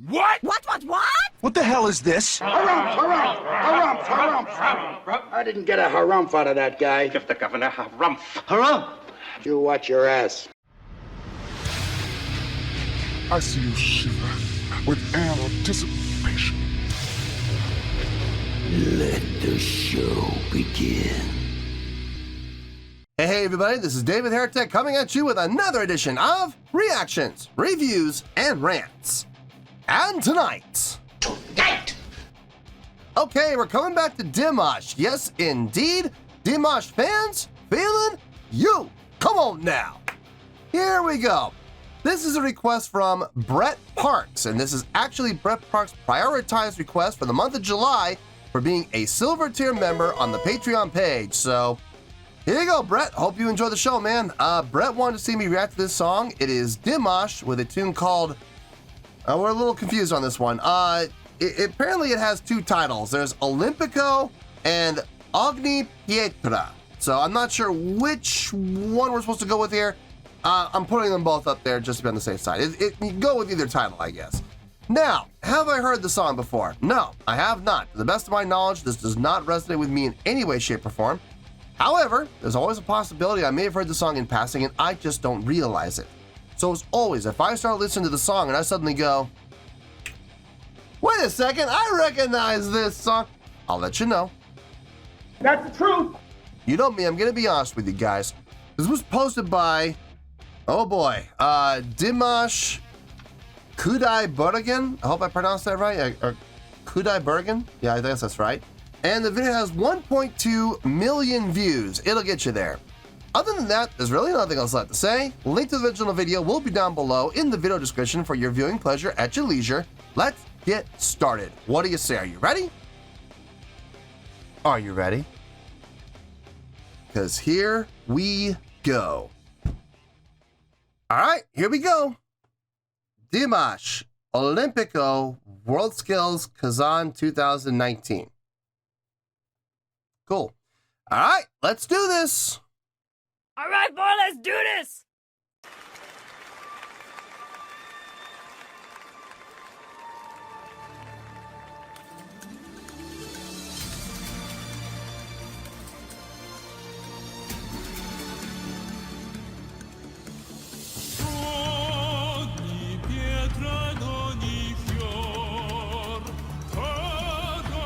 What? What? What the hell is this? Harumph. I didn't get a harumph out of that guy. Give the governor harumph. Harumph! You watch your ass. I see you shiver with anticipation. Let the show begin. Hey everybody, this is David Heretic coming at you with another edition of Reactions, Reviews, and Rants. And tonight... Okay, we're coming back to Dimash. Yes, indeed. Dimash Fans FEELIN YOU. Come on now. Here we go. This is a request from Brett Parks, and this is actually Brett Parks' prioritized request for the month of July for being a silver tier member on the Patreon page. So here you go, Brett. Hope you enjoy the show, man. Brett wanted to see me react to this song. It is Dimash with a tune called... we're a little confused on this one. Apparently it has two titles. There's Olympico and Ogni Pietra. So I'm not sure which one we're supposed to go with here. I'm putting them both up there just to be on the safe side. You can go with either title, I guess. Now, have I heard the song before? No, I have not. To the best of my knowledge, this does not resonate with me in any way, shape, or form. However, there's always a possibility I may have heard the song in passing and I just don't realize it. So as always, if I start listening to the song and I suddenly go, wait a second, I recognize this song, I'll let you know. That's the truth. You know me, I'm gonna be honest with you guys. This was posted by, oh boy, Dimash Bergen. I hope I pronounced that right. Or Bergen. Yeah, I guess that's right. And the video has 1.2 million views. It'll get you there. Other than that, there's really nothing else left to say. Link to the original video will be down below in the video description for your viewing pleasure at your leisure. Let's get started. What do you say? Are you ready? Are you ready? Because here we go. All right, here we go. Dimash, Olympico, World Skills, Kazan 2019. Cool. All right, let's do this. All right, boy, let's do this. Ogni pietra in ogni fior, cara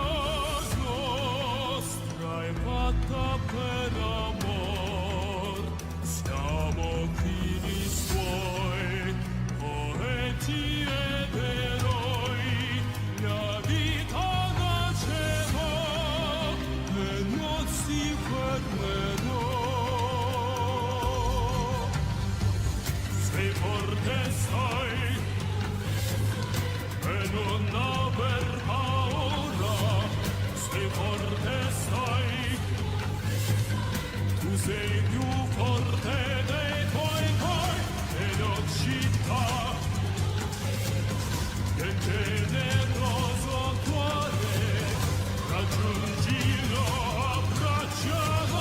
nostra è fatta per amor. Siamo figli suoi, poeti ed eroi. La vita nascerà e non si fermerà. Sei forte sai, e non aver paura. Sei forte sai, tu sei più forte dei tuoi e non città. Che generoso cuore raggiungilo, abbraccialo.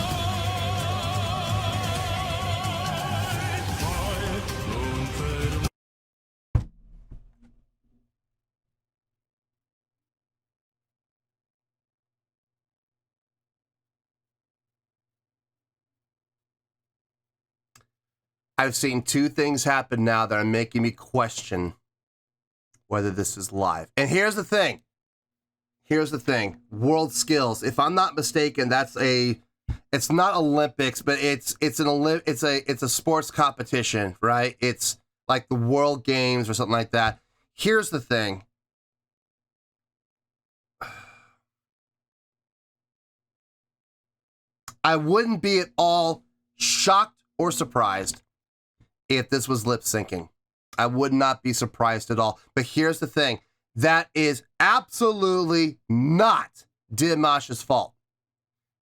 I've seen two things happen now that are making me question whether this is live. And here's the thing. Here's the thing. World Skills. If I'm not mistaken, that's it's not Olympics, but it's a sports competition, right? It's like the World Games or something like that. Here's the thing. I wouldn't be at all shocked or surprised if this was lip syncing. I would not be surprised at all. But here's the thing. That is absolutely not Dimash's fault.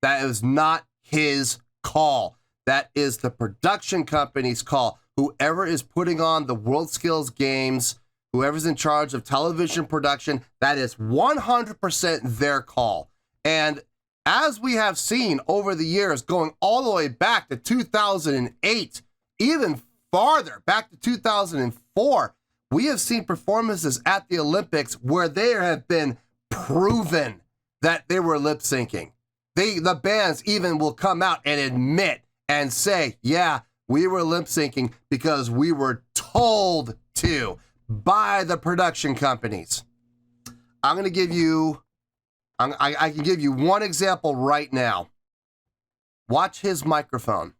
That is not his call. That is the production company's call. Whoever is putting on the World Skills Games, whoever's in charge of television production, that is 100% their call. And as we have seen over the years, going all the way back to 2008, even farther, back to 2004, We have seen performances at the Olympics where there have been proven that they were lip syncing. The bands even will come out and admit and say, yeah, we were lip syncing because we were told to by the production companies. I'm going to give you, I can give you one example right now. Watch his microphone.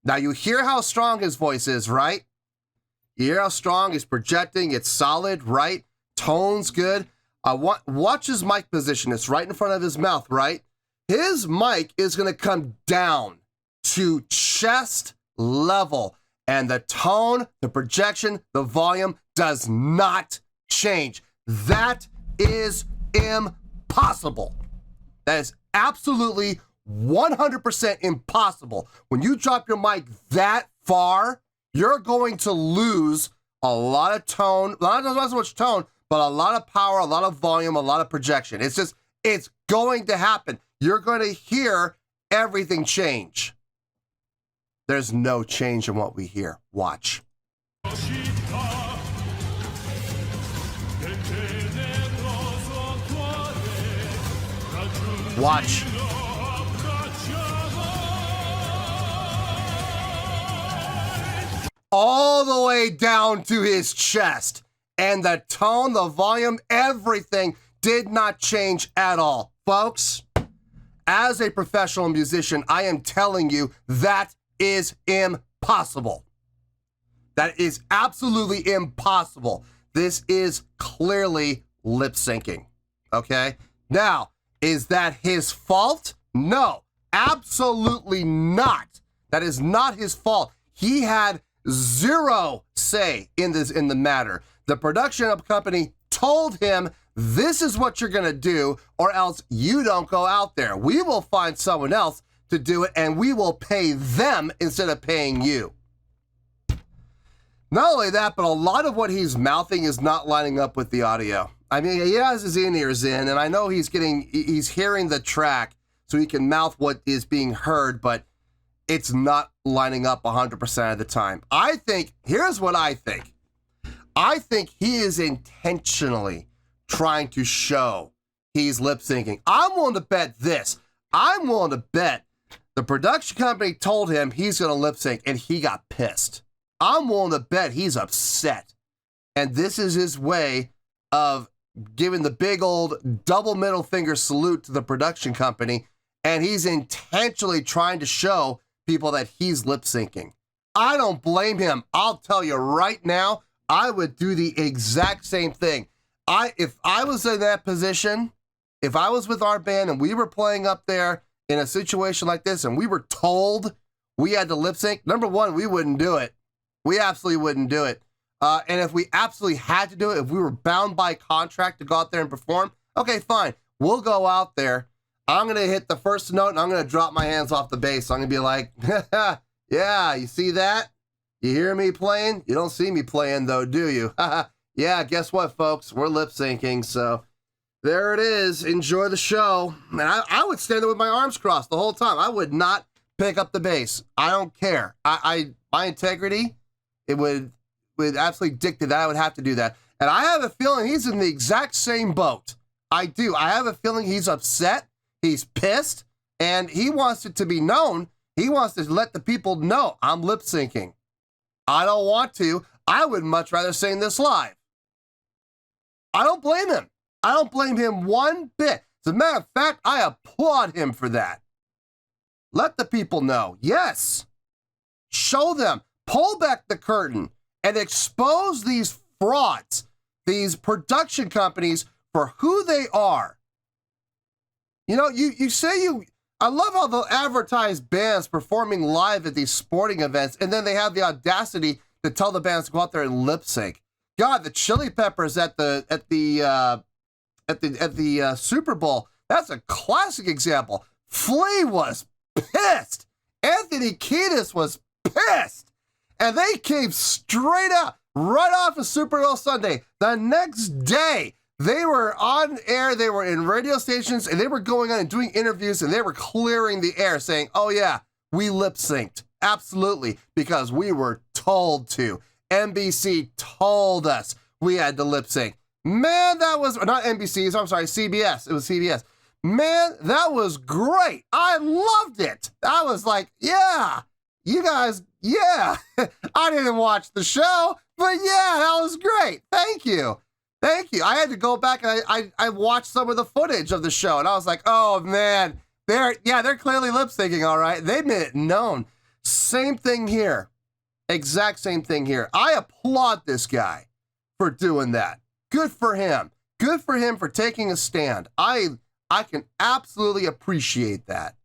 Now you hear how strong his voice is, right? You hear how strong he's projecting. It's solid, right? Tone's good. Watch his mic position. It's right in front of his mouth, right? His mic is going to come down to chest level. And the tone, the projection, the volume does not change. That is impossible. That is absolutely 100% impossible. When you drop your mic that far, you're going to lose a lot of tone, not so much tone, but a lot of power, a lot of volume, a lot of projection. It's going to happen. You're going to hear everything change. There's no change in what we hear. Watch. Watch. All the way down to his chest. And the tone, the volume, everything did not change at all. Folks, as a professional musician, I am telling you that is impossible. That is absolutely impossible. This is clearly lip syncing. Okay? Now, is that his fault? No, absolutely not. That is not his fault. He had zero say in the matter. The production company told him, this is what you're going to do, or else you don't go out there. We will find someone else to do it, and we will pay them instead of paying you. Not only that, but a lot of what he's mouthing is not lining up with the audio. I mean, he has his in-ears in, and I know he's hearing the track so he can mouth what is being heard, but it's not lining up 100% of the time. I think, here's what I think. I think he is intentionally trying to show he's lip syncing. I'm willing to bet this. I'm willing to bet the production company told him he's going to lip sync and he got pissed. I'm willing to bet he's upset. And this is his way of giving the big old double middle finger salute to the production company. And he's intentionally trying to show people that he's lip syncing. I don't blame him. I'll tell you right now, I would do the exact same thing. If I was in that position, if I was with our band and we were playing up there in a situation like this and we were told we had to lip sync, number one, we wouldn't do it. We absolutely wouldn't do it. And if we absolutely had to do it, if we were bound by contract to go out there and perform, okay, fine. We'll go out there. I'm going to hit the first note and I'm going to drop my hands off the bass. I'm going to be like, yeah, you see that? You hear me playing? You don't see me playing though, do you? Yeah, guess what, folks? We're lip syncing, so there it is. Enjoy the show. And I would stand there with my arms crossed the whole time. I would not pick up the bass. I don't care. My integrity, it would absolutely dictate that I would have to do that. And I have a feeling he's in the exact same boat. I do. I have a feeling he's upset. He's pissed. And he wants it to be known. He wants to let the people know I'm lip syncing. I don't want to. I would much rather sing this live. I don't blame him. I don't blame him one bit. As a matter of fact, I applaud him for that. Let the people know. Yes. Show them. Pull back the curtain and expose these frauds, these production companies for who they are. You know, you say I love how they'll advertise bands performing live at these sporting events, and then they have the audacity to tell the bands to go out there and lip sync. God, the Chili Peppers at the Super Bowl, that's a classic example. Flea was pissed. Anthony Kiedis was pissed. And they came straight up, right off of Super Bowl Sunday. The next day, they were on air, they were in radio stations, and they were going on and doing interviews, and they were clearing the air saying, oh yeah, we lip synced. absolutely, because we were told to. NBC told us we had to lip sync. Man, that was, not NBC, I'm sorry, CBS. It was CBS. Man, that was great. I loved it. I was like, yeah, you guys, yeah. I didn't watch the show, but yeah, that was great. Thank you. Thank you. I had to go back and I watched some of the footage of the show, and I was like, oh man, they're clearly lip syncing, all right. They made it known. Same thing here. Exact same thing here. I applaud this guy for doing that. Good for him. Good for him for taking a stand. I can absolutely appreciate that.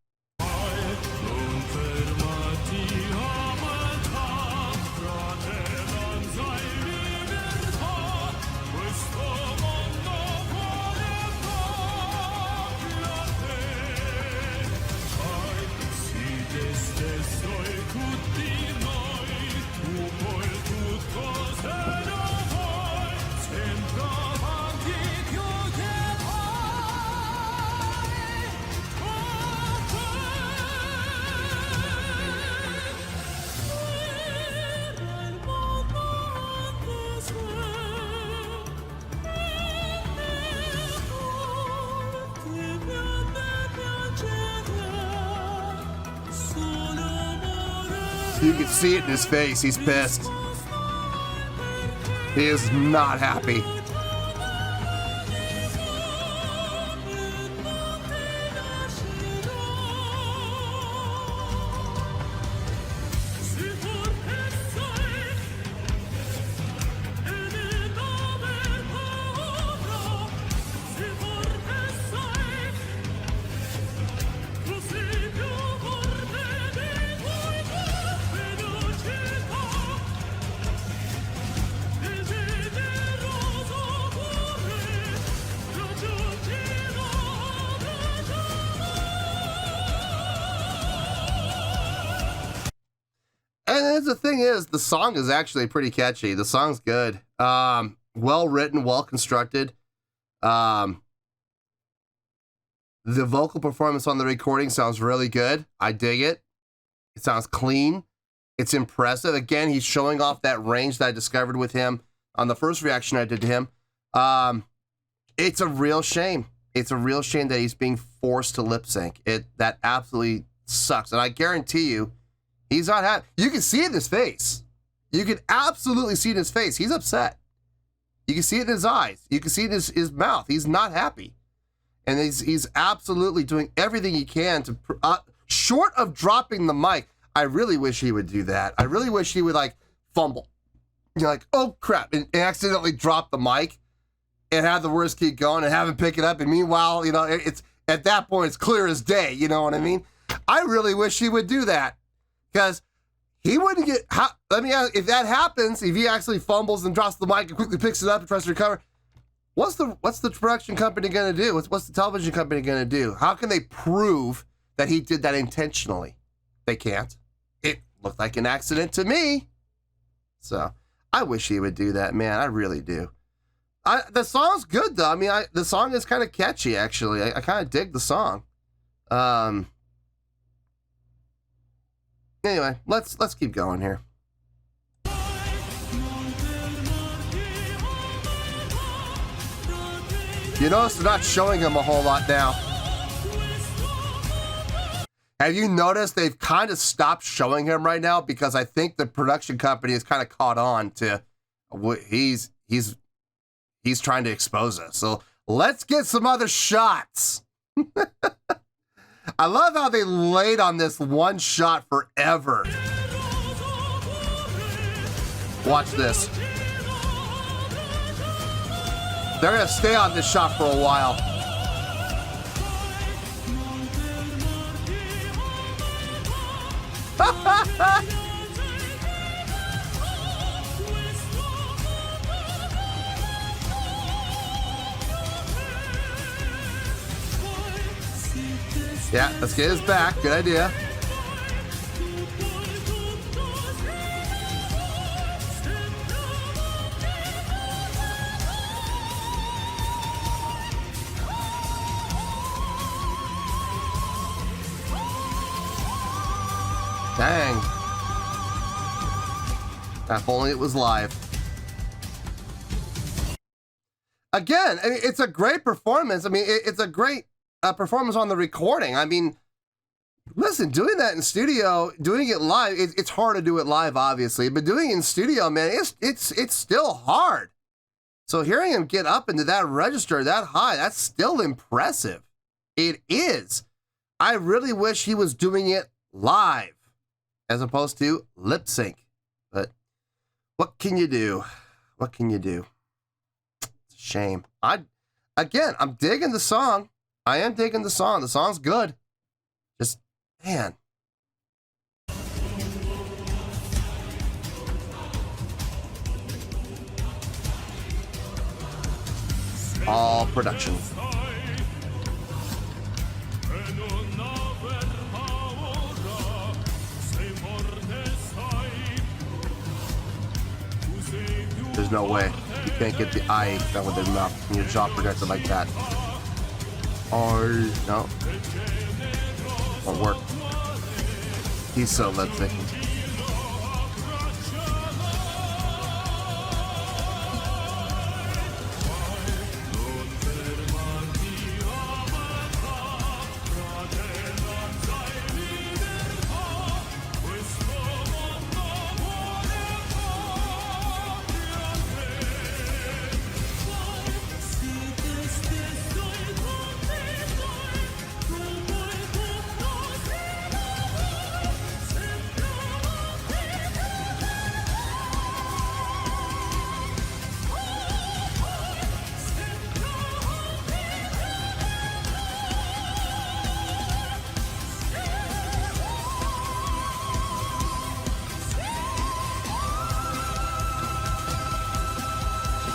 You can see it in his face. He's pissed. He is not happy. And the thing is, the song is actually pretty catchy. The song's good. Well written, well constructed. The vocal performance on the recording sounds really good. I dig it. It sounds clean. It's impressive. Again, he's showing off that range that I discovered with him on the first reaction I did to him. It's a real shame. It's a real shame that he's being forced to lip sync. That absolutely sucks. And I guarantee you, he's not happy. You can see it in his face. You can absolutely see it in his face. He's upset. You can see it in his eyes. You can see it in his mouth. He's not happy. And he's absolutely doing everything he can to, short of dropping the mic. I really wish he would do that. I really wish he would like fumble. You're like, oh crap, and accidentally drop the mic and have the words keep going and have him pick it up. And meanwhile, you know, it's at that point, it's clear as day. You know what I mean? I really wish he would do that. Because he wouldn't get, let me ask, if that happens, if he actually fumbles and drops the mic and quickly picks it up and tries to recover, what's the production company going to do? What's the television company going to do? How can they prove that he did that intentionally? They can't. It looked like an accident to me. So I wish he would do that, man. I really do. The song's good, though. I mean, the song is kind of catchy, actually. I kind of dig the song. Anyway, let's keep going here. You notice they're not showing him a whole lot now. Have you noticed they've kind of stopped showing him right now because I think the production company has kind of caught on to what he's trying to expose us. So let's get some other shots. I love how they laid on this one shot forever. Watch this. They're going to stay on this shot for a while. Yeah, let's get his back. Good idea. Dang. If only it was live. Again, I mean, it's a great performance. I mean, it's a great performance on the recording. I mean, listen, doing that in studio, doing it live, it's hard to do it live, obviously, but doing it in studio, man, it's still hard. So hearing him get up into that register that high, that's still impressive. It is. I really wish he was doing it live as opposed to lip sync. But what can you do? What can you do? It's a shame. I'm digging the song. I am digging the song. The song's good. Just, man. All production. There's no way. You can't get the eye done with their mouth and your jaw projected like that. Or, no. Won't work. He's so lip syncing.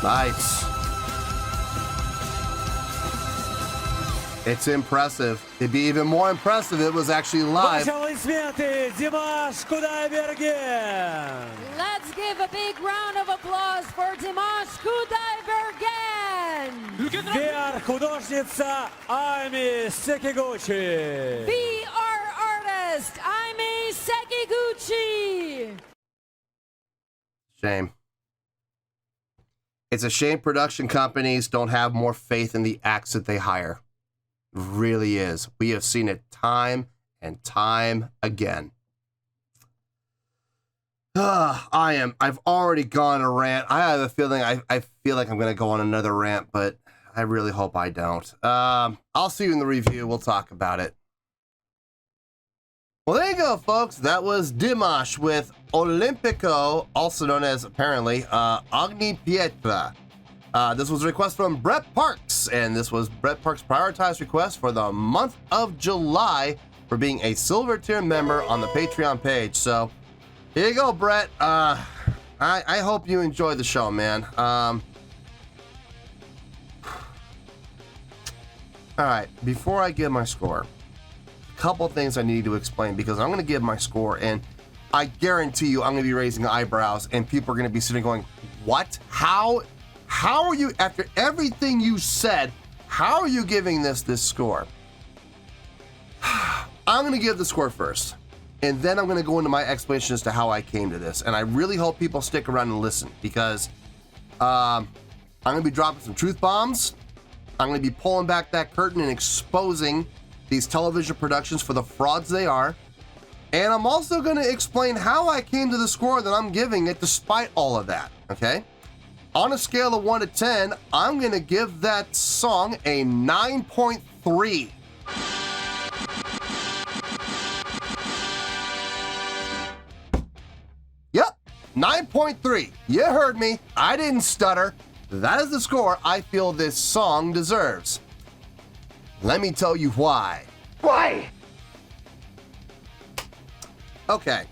Nice. It's impressive. It'd be even more impressive if it was actually live. Let's give a big round of applause for Dimash Kudaibergen. VR художница Ами Sekiguchi. VR artist Ami Sekiguchi. Shame. It's a shame production companies don't have more faith in the acts that they hire. It really is. We have seen it time and time again. I've already gone a rant. I have a feeling I feel like I'm going to go on another rant, but I really hope I don't. I'll see you in the review. We'll talk about it. Well, there you go, folks. That was Dimash with Olympico, also known as, apparently, Ogni Pietra. This was a request from Brett Parks, and this was Brett Parks' prioritized request for the month of July for being a silver tier member on the Patreon page. So, here you go, Brett. I hope you enjoy the show, man. All right, before I give my score, couple things I need to explain, because I'm going to give my score and I guarantee you I'm going to be raising eyebrows and people are going to be sitting going, what? How are you, after everything you said, how are you giving this score? I'm going to give the score first, and then I'm going to go into my explanation as to how I came to this. And I really hope people stick around and listen, because I'm going to be dropping some truth bombs. I'm going to be pulling back that curtain and exposing these television productions for the frauds they are. And I'm also going to explain how I came to the score that I'm giving it despite all of that, okay? On a scale of 1 to 10, I'm going to give that song a 9.3. Yep, 9.3. You heard me. I didn't stutter. That is the score I feel this song deserves. Let me tell you why. Why? Okay.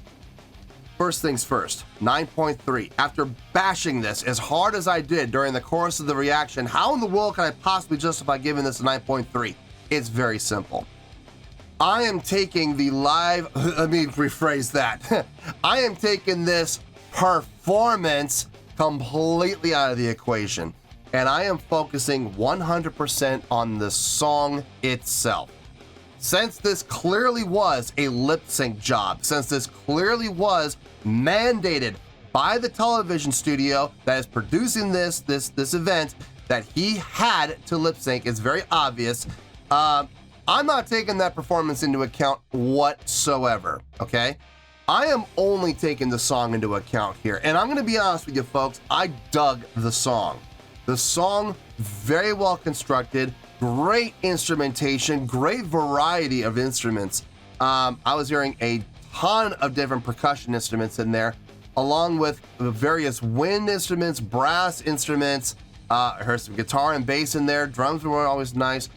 First things first, 9.3. After bashing this as hard as I did during the course of the reaction, how in the world can I possibly justify giving this a 9.3? It's very simple. I am taking the live, let me rephrase that. I am taking this performance completely out of the equation. And I am focusing 100% on the song itself. Since this clearly was a lip sync job, since this clearly was mandated by the television studio that is producing this event that he had to lip sync. It's very obvious. I'm not taking that performance into account whatsoever, okay? I am only taking the song into account here. And I'm going to be honest with you, folks. I dug the song. The song, very well constructed, great instrumentation, great variety of instruments. I was hearing a ton of different percussion instruments in there, along with various wind instruments, brass instruments. I heard some guitar and bass in there. Drums were always nice.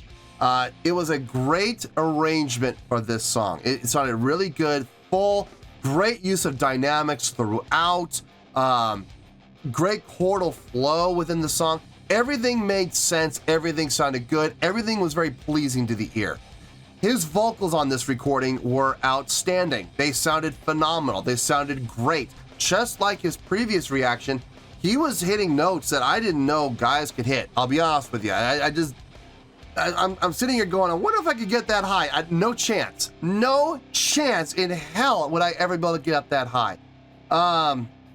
It was a great arrangement for this song. It sounded really good, full, great use of dynamics throughout, great chordal flow within the song. Everything made sense, everything sounded good, everything was very pleasing to the ear. His vocals on this recording were outstanding. They sounded phenomenal, they sounded great. Just like his previous reaction, he was hitting notes that I didn't know guys could hit. I'll be honest with you, I'm sitting here going, I wonder if I could get that high. No chance. No chance in hell would I ever be able to get up that high.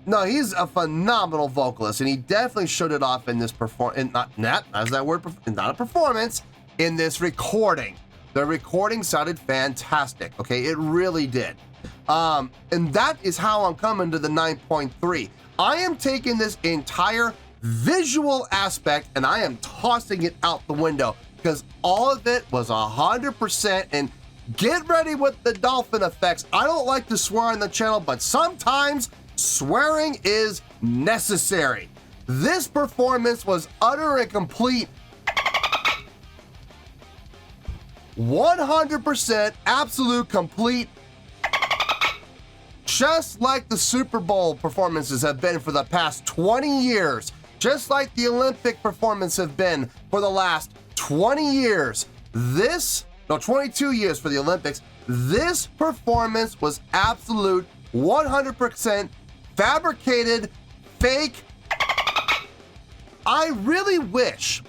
No, he's a phenomenal vocalist, and he definitely showed it off in this not a performance, in this recording. The recording sounded fantastic, okay? It really did. And that is how I'm coming to the 9.3. I am taking this entire visual aspect and I am tossing it out the window, because all of it was 100%. And get ready with the dolphin effects. I don't like to swear on the channel, but sometimes swearing is necessary. This performance was utter and complete 100% absolute complete, just like the Super Bowl performances have been for the past 20 years, just like the Olympic performances have been for the last 20 years. 22 years for the Olympics. This performance was absolute 100% fabricated, fake. I really wish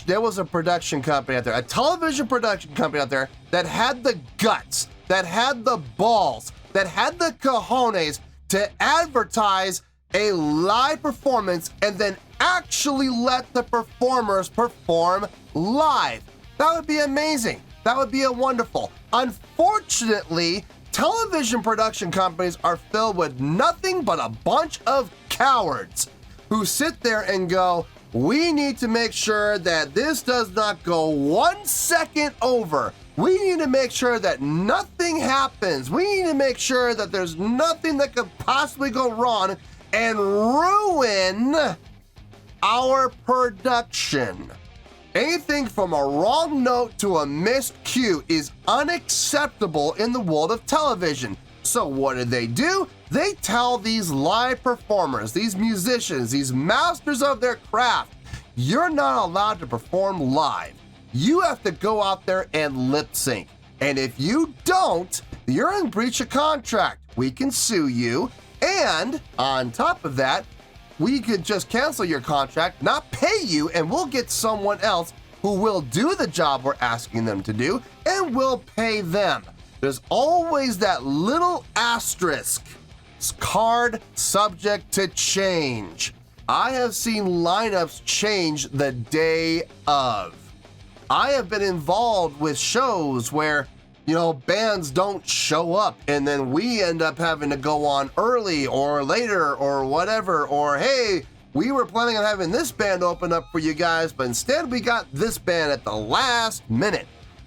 there was a production company out there, a television production company out there that had the guts, that had the balls, that had the cojones to advertise a live performance and then actually let the performers perform live. That would be amazing. That would be a wonderful. Unfortunately, television production companies are filled with nothing but a bunch of cowards who sit there and go, we need to make sure that this does not go 1 second over. We need to make sure that nothing happens. We need to make sure that there's nothing that could possibly go wrong and ruin our production. Anything from a wrong note to a missed cue is unacceptable in the world of television. So what do? They tell these live performers, these musicians, these masters of their craft, you're not allowed to perform live. You have to go out there and lip sync. And if you don't, you're in breach of contract. We can sue you. And on top of that, we could just cancel your contract, not pay you, and we'll get someone else who will do the job we're asking them to do, and we'll pay them. There's always that little asterisk. Card subject to change. I have seen lineups change the day of. I have been involved with shows where, bands don't show up and then we end up having to go on early or later or whatever, or hey, we were planning on having this band open up for you guys, but instead we got this band at the last minute.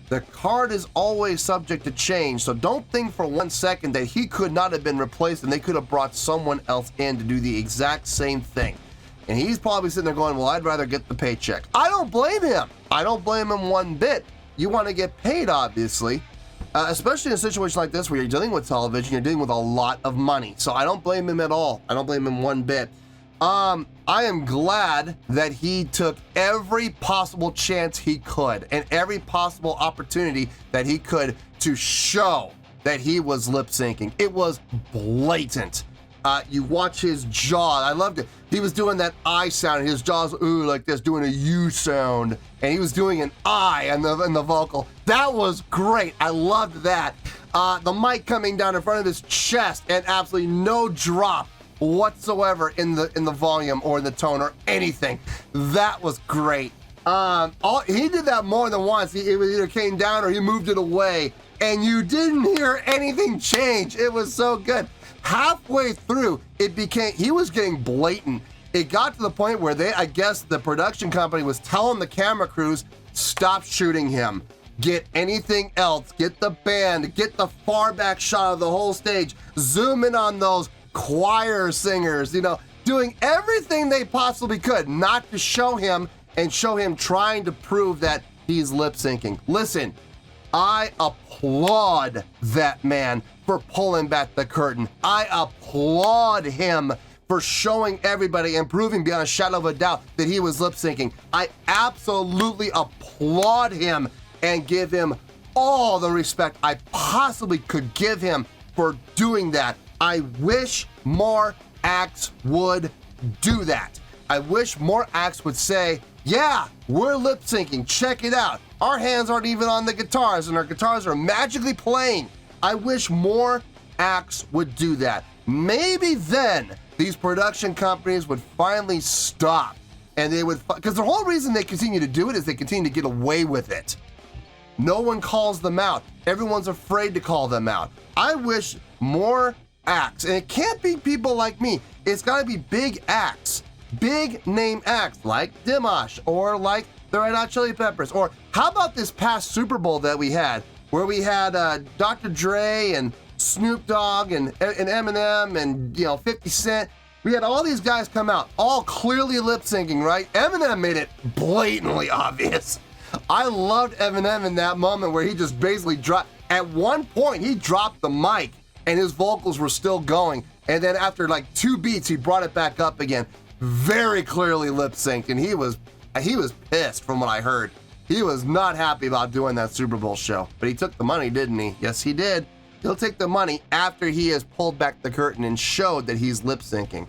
The card is always subject to change, so don't think for 1 second that he could not have been replaced and they could have brought someone else in to do the exact same thing. And he's probably sitting there going, well, I'd rather get the paycheck. I don't blame him. I don't blame him one bit. You want to get paid, obviously, especially in a situation like this where you're dealing with television, you're dealing with a lot of money. So I don't blame him at all. I don't blame him one bit. I am glad that he took every possible chance he could and every possible opportunity that he could to show that he was lip syncing. It was blatant. You watch his jaw. I loved it. He was doing that I sound. His jaw's like this, doing a U sound, and he was doing an I in the vocal. That was great. I loved that. the mic coming down in front of his chest, and absolutely no drop whatsoever in the volume or the tone or anything. That was great. He did that more than once. It either came down or he moved it away, and you didn't hear anything change. It was so good. Halfway through, he was getting blatant. It got to the point where I guess the production company was telling the camera crews, stop shooting him. Get anything else. Get the band. Get the far back shot of the whole stage. Zoom in on those choir singers, doing everything they possibly could not to show him and show him trying to prove that he's lip syncing. Listen, I applaud that man for pulling back the curtain. I applaud him for showing everybody and proving beyond a shadow of a doubt that he was lip syncing. I absolutely applaud him and give him all the respect I possibly could give him for doing that. I wish more acts would do that. I wish more acts would say, yeah, we're lip syncing, check it out. Our hands aren't even on the guitars and our guitars are magically playing. I wish more acts would do that. Maybe then these production companies would finally stop, and they would, because the whole reason they continue to do it is they continue to get away with it. No one calls them out. Everyone's afraid to call them out. I wish more acts, and it can't be people like me. It's got to be big acts, big name acts like Dimash or like the Red Hot Chili Peppers. Or how about this past Super Bowl that we had, where we had Dr. Dre and Snoop Dogg and Eminem and 50 Cent. We had all these guys come out, all clearly lip syncing, right? Eminem made it blatantly obvious. I loved Eminem in that moment where he just basically dropped. At one point, he dropped the mic and his vocals were still going. And then after like 2 beats, he brought it back up again. Very clearly lip synced, and he was pissed from what I heard. He was not happy about doing that Super Bowl show, but he took the money, didn't he? Yes, he did. He'll take the money after he has pulled back the curtain and showed that he's lip syncing.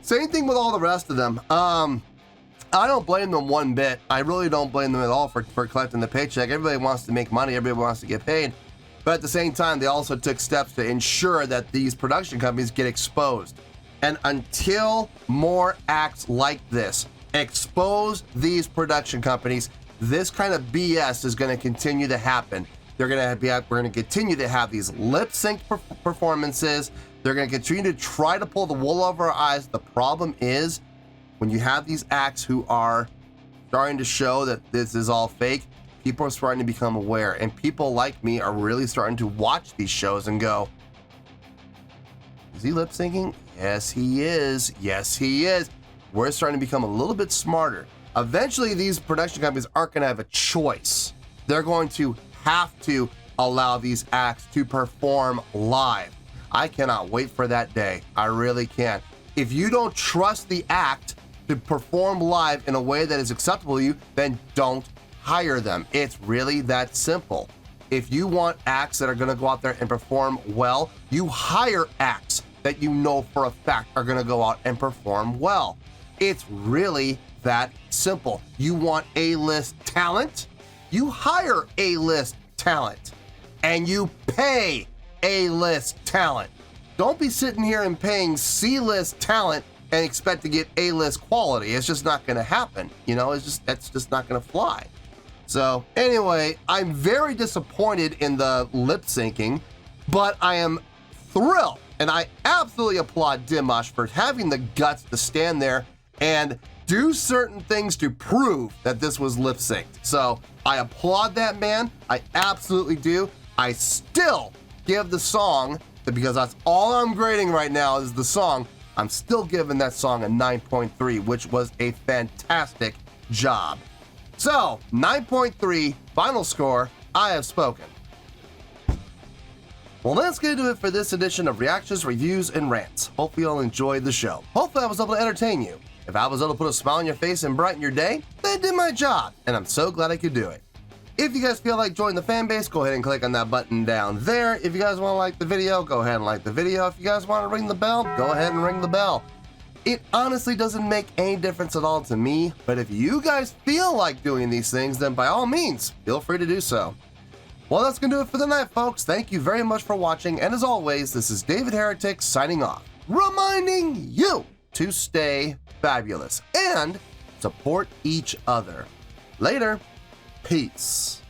Same thing with all the rest of them. I don't blame them one bit. I really don't blame them at all for collecting the paycheck. Everybody wants to make money. Everybody wants to get paid. But at the same time, they also took steps to ensure that these production companies get exposed. And until more acts like this expose these production companies, this kind of BS is going to continue to happen. We're going to continue to have these lip sync performances. They're going to continue to try to pull the wool over our eyes. The problem is, when you have these acts who are starting to show that this is all fake, people are starting to become aware. And people like me are really starting to watch these shows and go, is he lip syncing? Yes, he is. Yes, he is. We're starting to become a little bit smarter. Eventually, these production companies aren't going to have a choice. They're going to have to allow these acts to perform live. I cannot wait for that day. I really can't. If you don't trust the act to perform live in a way that is acceptable to you, then don't hire them. It's really that simple. If you want acts that are going to go out there and perform well, you hire acts that you know for a fact are going to go out and perform well. It's really that simple. You want A-list talent? You hire A-list talent and you pay A-list talent. Don't be sitting here and paying C-list talent and expect to get A-list quality. It's just not going to happen. That's just not going to fly. So anyway, I'm very disappointed in the lip syncing, but I am thrilled, and I absolutely applaud Dimash for having the guts to stand there and do certain things to prove that this was lip synced. So I applaud that man. I absolutely do. I still give the song, because that's all I'm grading right now is the song, I'm still giving that song a 9.3, which was a fantastic job. So, 9.3, final score, I have spoken. Well, that's going to do it for this edition of Reactions, Reviews, and Rants. Hopefully you'll enjoy the show. Hopefully I was able to entertain you. If I was able to put a smile on your face and brighten your day, then I did my job, and I'm so glad I could do it. If you guys feel like joining the fan base, go ahead and click on that button down there. If you guys want to like the video, go ahead and like the video. If you guys want to ring the bell, go ahead and ring the bell. It honestly doesn't make any difference at all to me, but if you guys feel like doing these things, then by all means, feel free to do so. Well, that's going to do it for the night, folks. Thank you very much for watching. And as always, this is David Heretic signing off, reminding you to stay fabulous and support each other. Later. Peace.